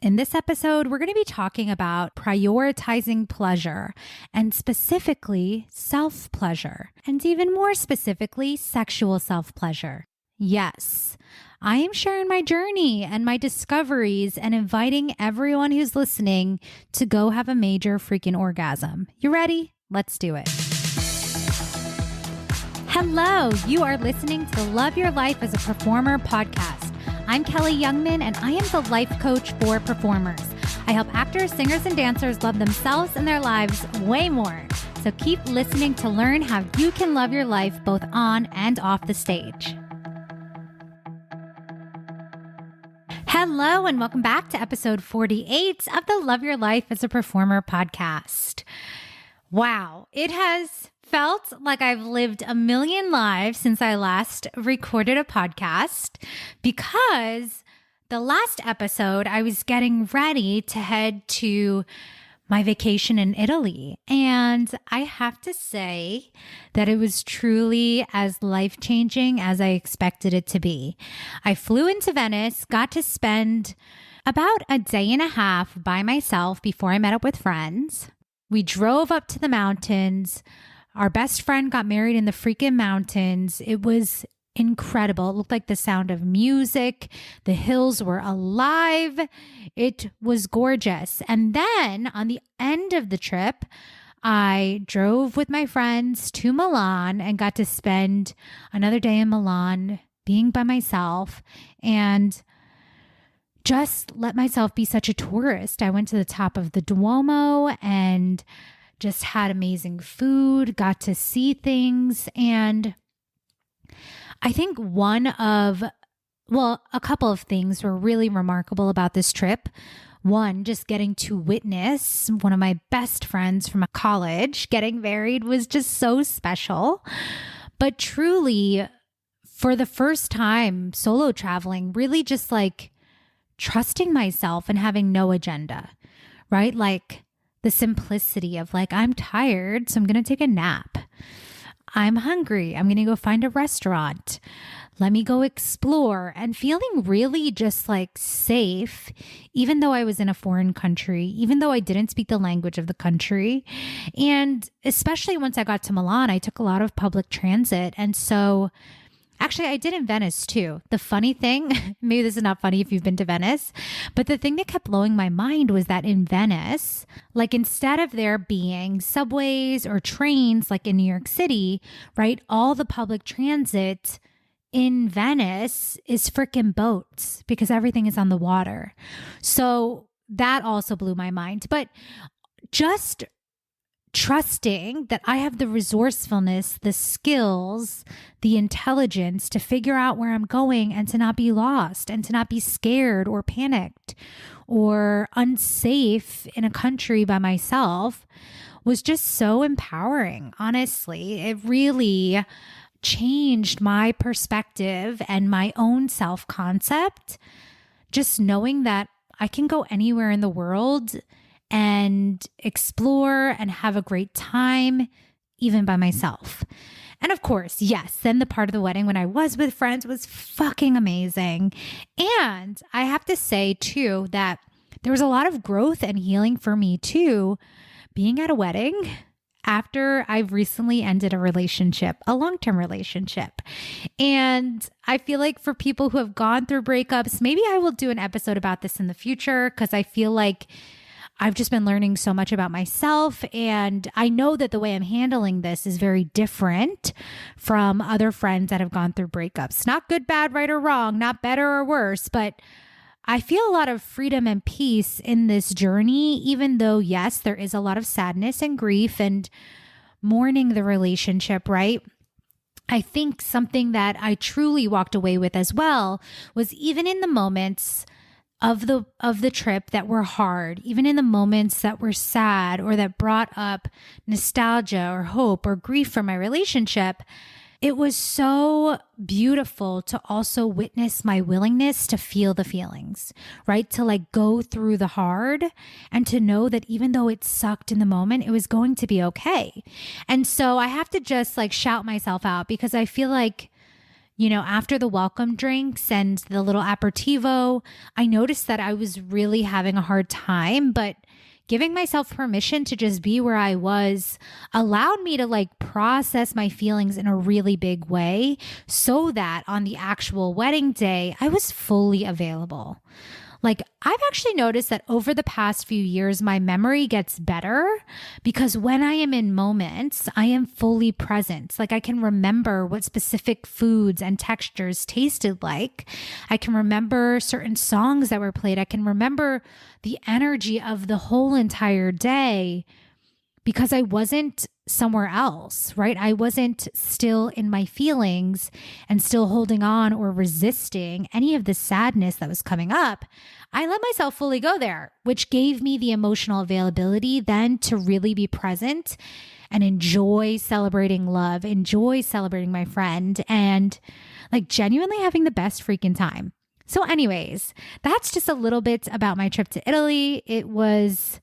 In this episode, we're going to be talking about prioritizing pleasure and specifically self-pleasure, and even more specifically, sexual self-pleasure. Yes, I am sharing my journey and my discoveries and inviting everyone who's listening to go have a major freaking orgasm. You ready? Let's do it. Hello, you are listening to the Love Your Life as a Performer podcast. I'm Kelly Youngman, and I am the life coach for performers. I help actors, singers, and dancers love themselves and their lives way more. So keep listening to learn how you can love your life both on and off the stage. Hello, and welcome back to episode 48 of the Love Your Life as a Performer podcast. Wow, it has felt like I've lived a million lives since I last recorded a podcast, because the last episode I was getting ready to head to my vacation in Italy. And I have to say that it was truly as life-changing as I expected it to be. I flew into Venice, got to spend about a day and a half by myself before I met up with friends. We drove up to the mountains. Our best friend got married in the freaking mountains. It was incredible. It looked like the sound of music. The hills were alive. It was gorgeous. And then on the end of the trip, I drove with my friends to Milan and got to spend another day in Milan being by myself and just let myself be such a tourist. I went to the top of the Duomo and just had amazing food, got to see things. And I think a couple of things were really remarkable about this trip. One, just getting to witness one of my best friends from college getting married was just so special. But truly, for the first time solo traveling, really just like trusting myself and having no agenda, right? Like the simplicity of like, I'm tired, so I'm going to take a nap. I'm hungry. I'm going to go find a restaurant. Let me go explore, and feeling really just like safe, even though I was in a foreign country, even though I didn't speak the language of the country. And especially once I got to Milan, I took a lot of public transit. And so actually, I did in Venice too. The funny thing, maybe this is not funny if you've been to Venice, but the thing that kept blowing my mind was that in Venice, like instead of there being subways or trains like in New York City, right, all the public transit in Venice is freaking boats because everything is on the water. So that also blew my mind. But just trusting that I have the resourcefulness, the skills, the intelligence to figure out where I'm going and to not be lost and to not be scared or panicked or unsafe in a country by myself was just so empowering. Honestly, it really changed my perspective and my own self-concept. Just knowing that I can go anywhere in the world and explore and have a great time, even by myself. And of course, yes, then the part of the wedding when I was with friends was fucking amazing. And I have to say too, that there was a lot of growth and healing for me too, being at a wedding after I've recently ended a relationship, a long-term relationship. And I feel like for people who have gone through breakups, maybe I will do an episode about this in the future, because I feel like I've just been learning so much about myself, and I know that the way I'm handling this is very different from other friends that have gone through breakups. Not good, bad, right, or wrong, not better or worse, but I feel a lot of freedom and peace in this journey, even though, yes, there is a lot of sadness and grief and mourning the relationship, right? I think something that I truly walked away with as well was, even in the moments of the trip that were hard, even in the moments that were sad or that brought up nostalgia or hope or grief from my relationship, it was so beautiful to also witness my willingness to feel the feelings, right? To like go through the hard and to know that even though it sucked in the moment, it was going to be okay. And so I have to just like shout myself out, because I feel like, After the welcome drinks and the little aperitivo, I noticed that I was really having a hard time, but giving myself permission to just be where I was allowed me to process my feelings in a really big way so that on the actual wedding day, I was fully available. I've actually noticed that over the past few years, my memory gets better because when I am in moments, I am fully present. I can remember what specific foods and textures tasted like. I can remember certain songs that were played. I can remember the energy of the whole entire day because I wasn't somewhere else, right? I wasn't still in my feelings and still holding on or resisting any of the sadness that was coming up. I let myself fully go there, which gave me the emotional availability then to really be present and enjoy celebrating love, enjoy celebrating my friend, and genuinely having the best freaking time. So anyways, that's just a little bit about my trip to Italy. It was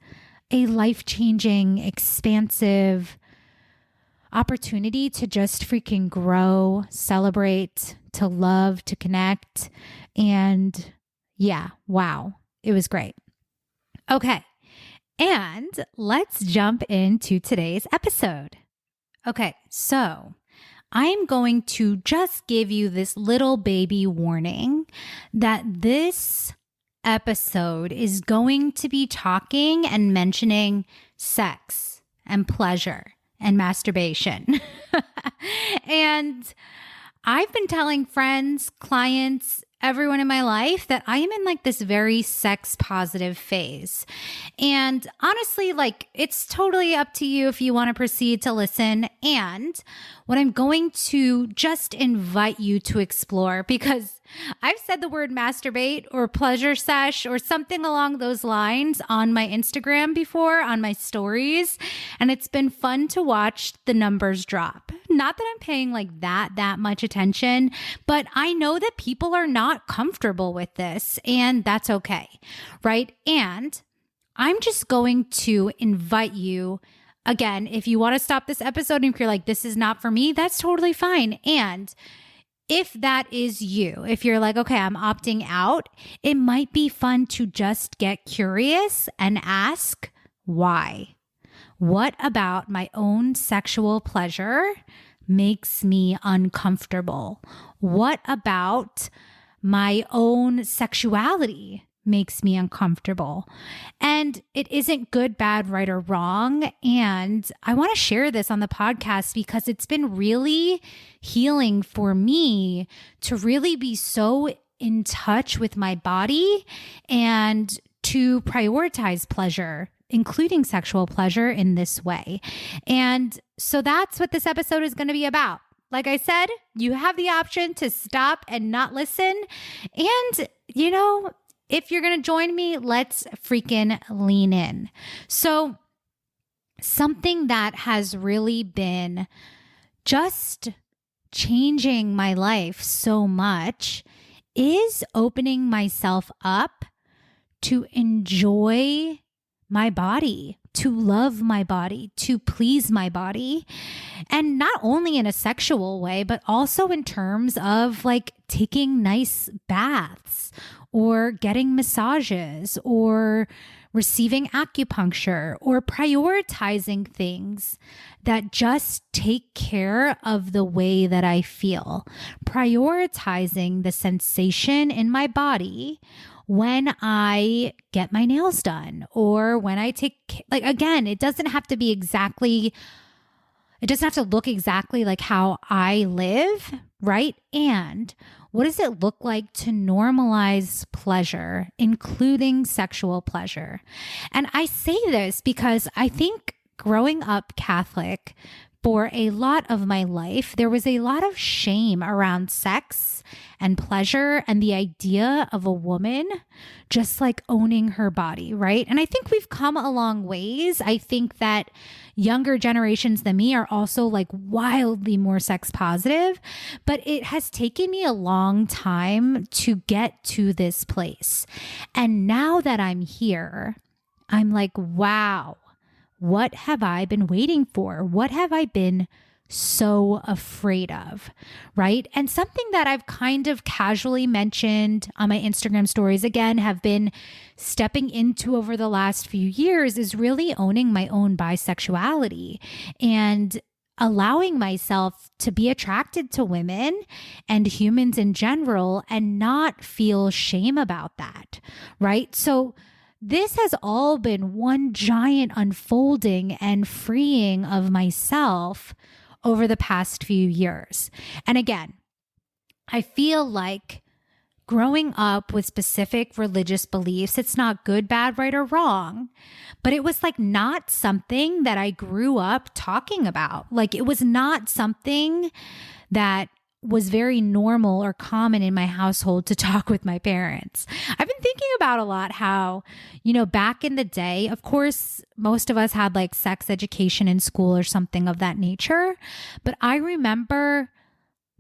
a life-changing, expansive opportunity to just freaking grow, celebrate, to love, to connect. And yeah, wow, it was great. Okay, and let's jump into today's episode. Okay, so I'm going to just give you this little baby warning that this episode is going to be talking and mentioning sex and pleasure and masturbation. And I've been telling friends, clients, everyone in my life that I am in this very sex positive phase. And honestly, it's totally up to you if you want to proceed to listen. And what I'm going to just invite you to explore, because I've said the word masturbate or pleasure sesh or something along those lines on my Instagram before, on my stories, and it's been fun to watch the numbers drop. Not that I'm paying that much attention, but I know that people are not comfortable with this, and that's okay, right? And I'm just going to invite you. Again, if you want to stop this episode and if you're this is not for me, that's totally fine. And if that is you, if you're okay, I'm opting out, it might be fun to just get curious and ask why. What about my own sexual pleasure makes me uncomfortable? What about my own sexuality makes me uncomfortable? And it isn't good, bad, right, or wrong. And I want to share this on the podcast because it's been really healing for me to really be so in touch with my body and to prioritize pleasure, including sexual pleasure in this way. And so that's what this episode is going to be about. Like I said, you have the option to stop and not listen. And, if you're going to join me, let's freaking lean in. So something that has really been just changing my life so much is opening myself up to enjoy my body, to love my body, to please my body. And not only in a sexual way, but also in terms of taking nice baths or getting massages or receiving acupuncture or prioritizing things that just take care of the way that I feel, prioritizing the sensation in my body when I get my nails done or when I take, again, it doesn't have to look exactly like how I live, right? And what does it look like to normalize pleasure, including sexual pleasure? And I say this because I think growing up Catholic for a lot of my life, there was a lot of shame around sex and pleasure and the idea of a woman just owning her body, right? And I think we've come a long ways. I think that younger generations than me are also wildly more sex positive, but it has taken me a long time to get to this place. And now that I'm here, I'm wow, what have I been waiting for? What have I been so afraid of, right? And something that I've kind of casually mentioned on my Instagram stories, again, have been stepping into over the last few years is really owning my own bisexuality and allowing myself to be attracted to women and humans in general and not feel shame about that, right? So this has all been one giant unfolding and freeing of myself over the past few years. And again, I feel like growing up with specific religious beliefs, it's not good, bad, right, or wrong, but it was like not something that I grew up talking about. Like it was not something that was very normal or common in my household to talk with my parents. I've been thinking about a lot how, back in the day, of course, most of us had like sex education in school or something of that nature. But I remember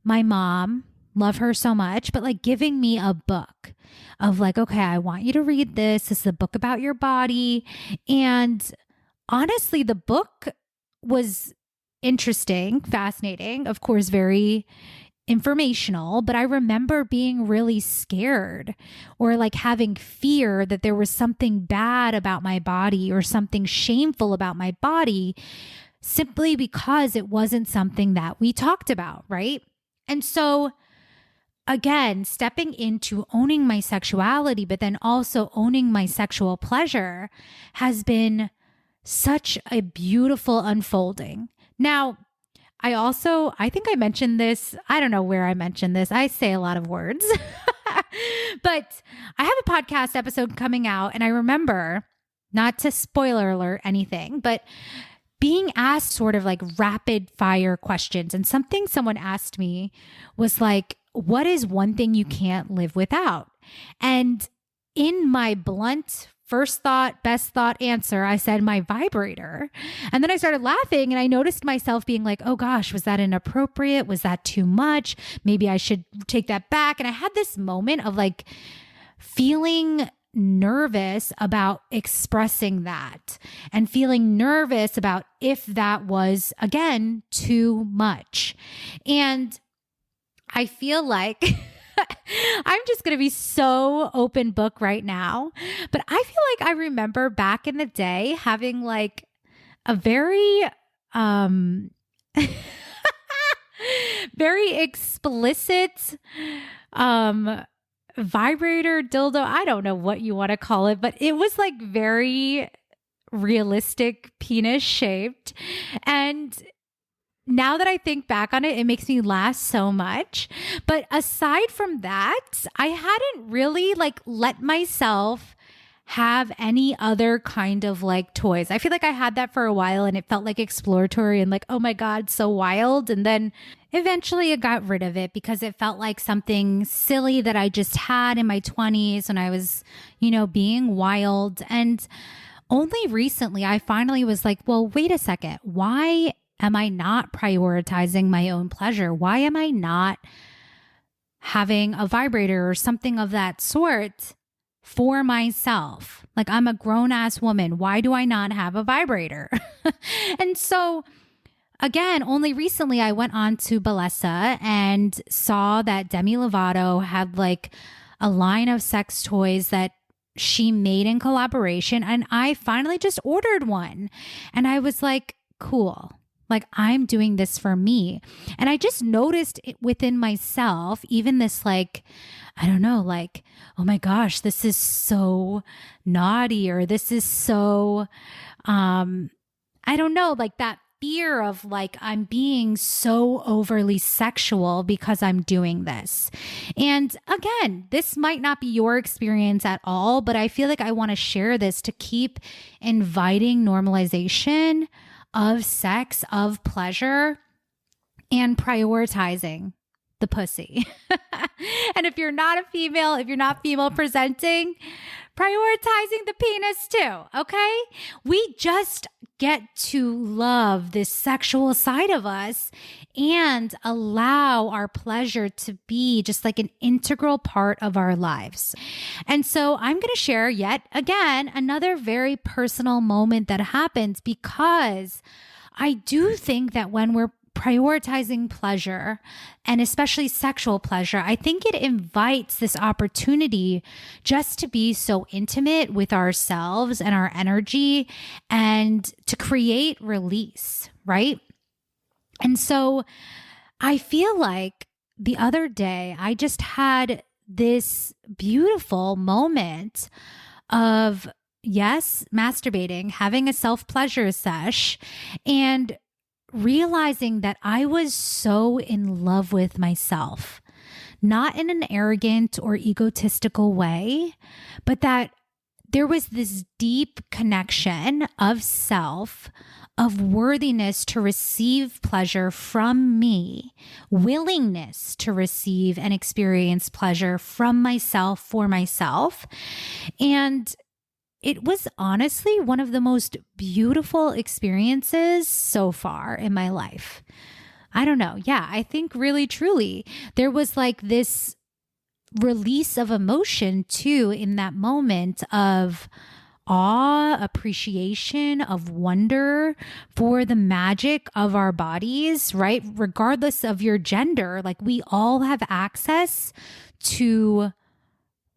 my mom, love her so much, but like giving me a book of like, okay, I want you to read this. This is a book about your body. And honestly, the book was interesting, fascinating, of course, very informational, but I remember being really scared or like having fear that there was something bad about my body or something shameful about my body simply because it wasn't something that we talked about, right? And so again, stepping into owning my sexuality, but then also owning my sexual pleasure has been such a beautiful unfolding. Now, I think I mentioned this. I don't know where I mentioned this. I say a lot of words, but I have a podcast episode coming out. And I remember, not to spoiler alert anything, but being asked sort of like rapid fire questions. And something someone asked me was like, what is one thing you can't live without? And in my blunt first thought, best thought answer, I said my vibrator. And then I started laughing and I noticed myself being like, oh gosh, was that inappropriate? Was that too much? Maybe I should take that back. And I had this moment of like feeling nervous about expressing that and feeling nervous about if that was, again, too much. And I feel like I'm just going to be so open book right now. But I feel like I remember back in the day having like a very, very explicit, vibrator, dildo. I don't know what you want to call it, but it was like very realistic penis shaped. And now that I think back on it, it makes me laugh so much. But aside from that, I hadn't really like let myself have any other kind of like toys. I feel like I had that for a while and it felt like exploratory and like, oh my God, so wild. And then eventually I got rid of it because it felt like something silly that I just had in my 20s when I was, being wild. And only recently I finally was like, well, wait a second. Why am I not prioritizing my own pleasure? Why am I not having a vibrator or something of that sort for myself? Like, I'm a grown ass woman. Why do I not have a vibrator? And so again, only recently I went on to Bellesa and saw that Demi Lovato had like a line of sex toys that she made in collaboration. And I finally just ordered one. And I was like, cool. Like, I'm doing this for me. And I just noticed it within myself, even this like, I don't know, like, oh my gosh, this is so naughty, or this is so, I don't know, like that fear of like, I'm being so overly sexual because I'm doing this. And again, this might not be your experience at all, but I feel like I want to share this to keep inviting normalization of sex, of pleasure, and prioritizing the pussy. And if you're not a female, if you're not female presenting, prioritizing the penis too, okay? We just get to love this sexual side of us and allow our pleasure to be just like an integral part of our lives. And so I'm going to share yet again another very personal moment that happens, because I do think that when we're prioritizing pleasure, and especially sexual pleasure, I think it invites this opportunity just to be so intimate with ourselves and our energy and to create release, right? And so I feel like the other day I just had this beautiful moment of, yes, masturbating, having a self-pleasure sesh, and realizing that I was so in love with myself, not in an arrogant or egotistical way, but that there was this deep connection of self, of worthiness to receive pleasure from me, willingness to receive and experience pleasure from myself for myself. And it was honestly one of the most beautiful experiences so far in my life. I don't know. Yeah, I think really, truly, there was like this release of emotion too in that moment of awe, appreciation, of wonder for the magic of our bodies, right? Regardless of your gender, like we all have access to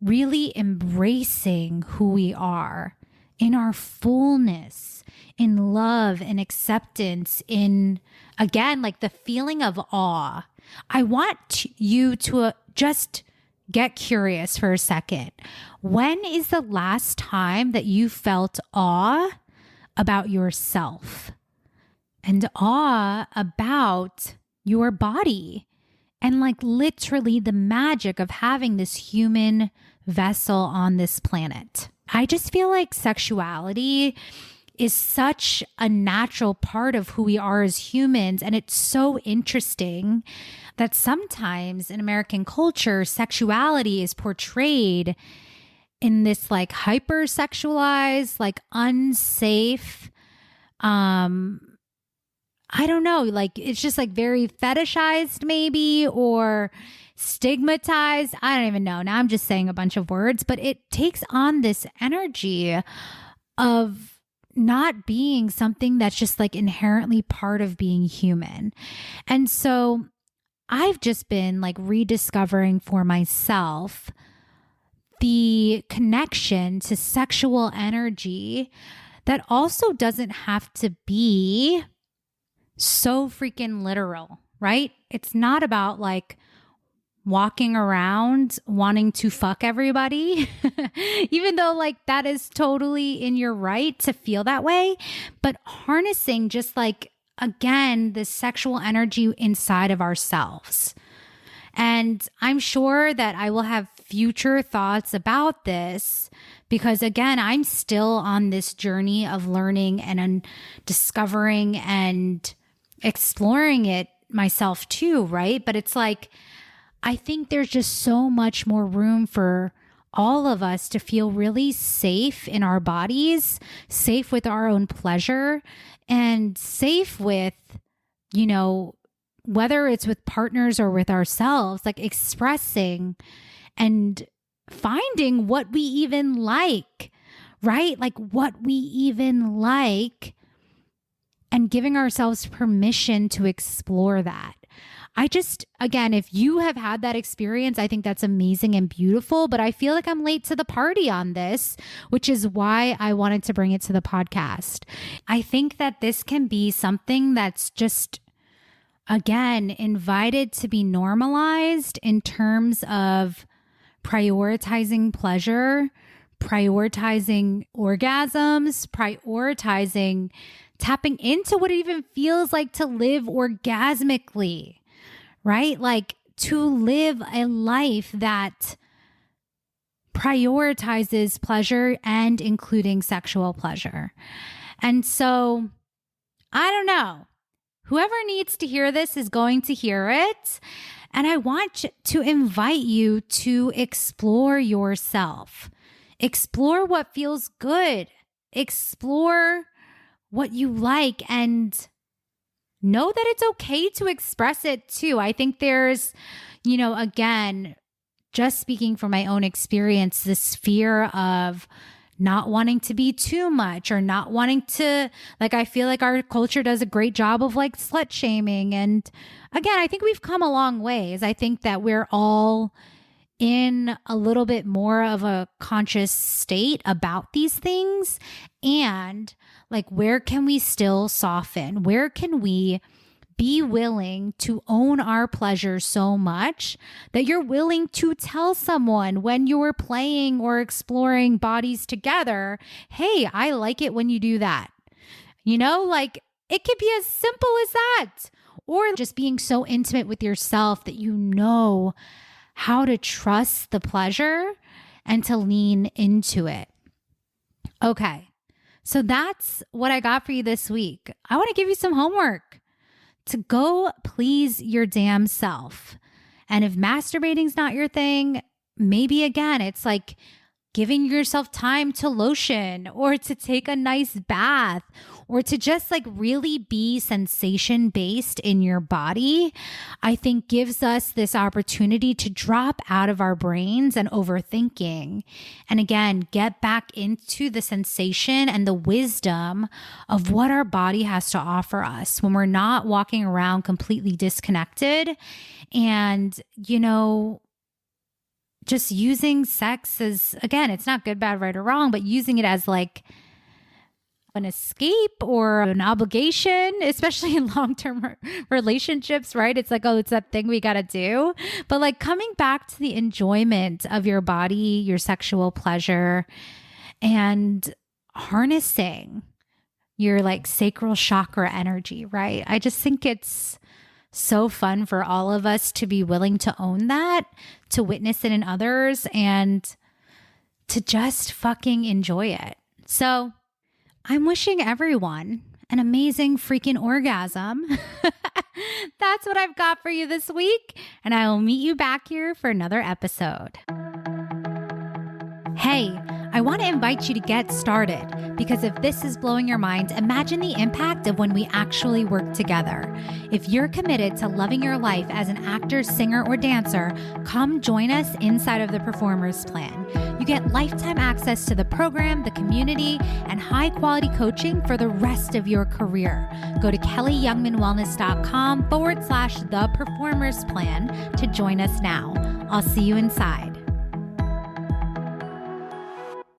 really embracing who we are in our fullness, in love and acceptance, in, again, like the feeling of awe. I want you to just get curious for a second. When is the last time that you felt awe about yourself and awe about your body? And like literally the magic of having this human vessel on this planet. I just feel like sexuality is such a natural part of who we are as humans. And it's so interesting that sometimes in American culture, sexuality is portrayed in this like hypersexualized, like unsafe, I don't know, like it's just like very fetishized maybe, or stigmatized. I don't even know. Now I'm just saying a bunch of words, but it takes on this energy of not being something that's just like inherently part of being human. And so I've just been like rediscovering for myself the connection to sexual energy that also doesn't have to be so freaking literal, right? It's not about like walking around wanting to fuck everybody, even though like that is totally in your right to feel that way, but harnessing just like, again, the sexual energy inside of ourselves. And I'm sure that I will have future thoughts about this because, again, I'm still on this journey of learning and discovering and exploring it myself too, right? But it's like, I think there's just so much more room for all of us to feel really safe in our bodies, safe with our own pleasure, and safe with, you know, whether it's with partners or with ourselves, like expressing and finding what we even like, right? Like what we even like, and giving ourselves permission to explore that. I just, again, if you have had that experience, I think that's amazing and beautiful, but I feel like I'm late to the party on this, which is why I wanted to bring it to the podcast. I think that this can be something that's just, again, invited to be normalized in terms of prioritizing pleasure, prioritizing orgasms, prioritizing tapping into what it even feels like to live orgasmically, right? Like to live a life that prioritizes pleasure and including sexual pleasure. And so, I don't know. Whoever needs to hear this is going to hear it. And I want to invite you to explore yourself. Explore what feels good. Explore what you like, and know that it's okay to express it too. I think there's, you know, again, just speaking from my own experience, this fear of not wanting to be too much or not wanting to, like, I feel like our culture does a great job of like slut shaming. And again, I think we've come a long ways. I think that we're all in a little bit more of a conscious state about these things. And like, where can we still soften? Where can we be willing to own our pleasure so much that you're willing to tell someone when you're playing or exploring bodies together, hey, I like it when you do that. Like, it could be as simple as that. Or just being so intimate with yourself that you know how to trust the pleasure and to lean into it. Okay, so that's what I got for you this week. I want to give you some homework to go please your damn self. And if masturbating's not your thing, maybe again, it's like giving yourself time to lotion or to take a nice bath or to just like really be sensation based in your body, I think gives us this opportunity to drop out of our brains and overthinking. And again, get back into the sensation and the wisdom of what our body has to offer us when we're not walking around completely disconnected and, just using sex as, again, it's not good, bad, right, or wrong, but using it as like an escape or an obligation, especially in long-term relationships, right? It's like, oh, it's that thing we got to do. But like coming back to the enjoyment of your body, your sexual pleasure, and harnessing your like sacral chakra energy, right? I just think it's so fun for all of us to be willing to own that, to witness it in others, and to just fucking enjoy it. So I'm wishing everyone an amazing freaking orgasm. That's what I've got for you this week, and I will meet you back here for another episode. Hey, I want to invite you to get started, because if this is blowing your mind, imagine the impact of when we actually work together. If you're committed to loving your life as an actor, singer, or dancer, come join us inside of the Performers Plan. You get lifetime access to the program, the community, and high-quality coaching for the rest of your career. Go to kellyyoungmanwellness.com/the Performers Plan to join us now. I'll see you inside.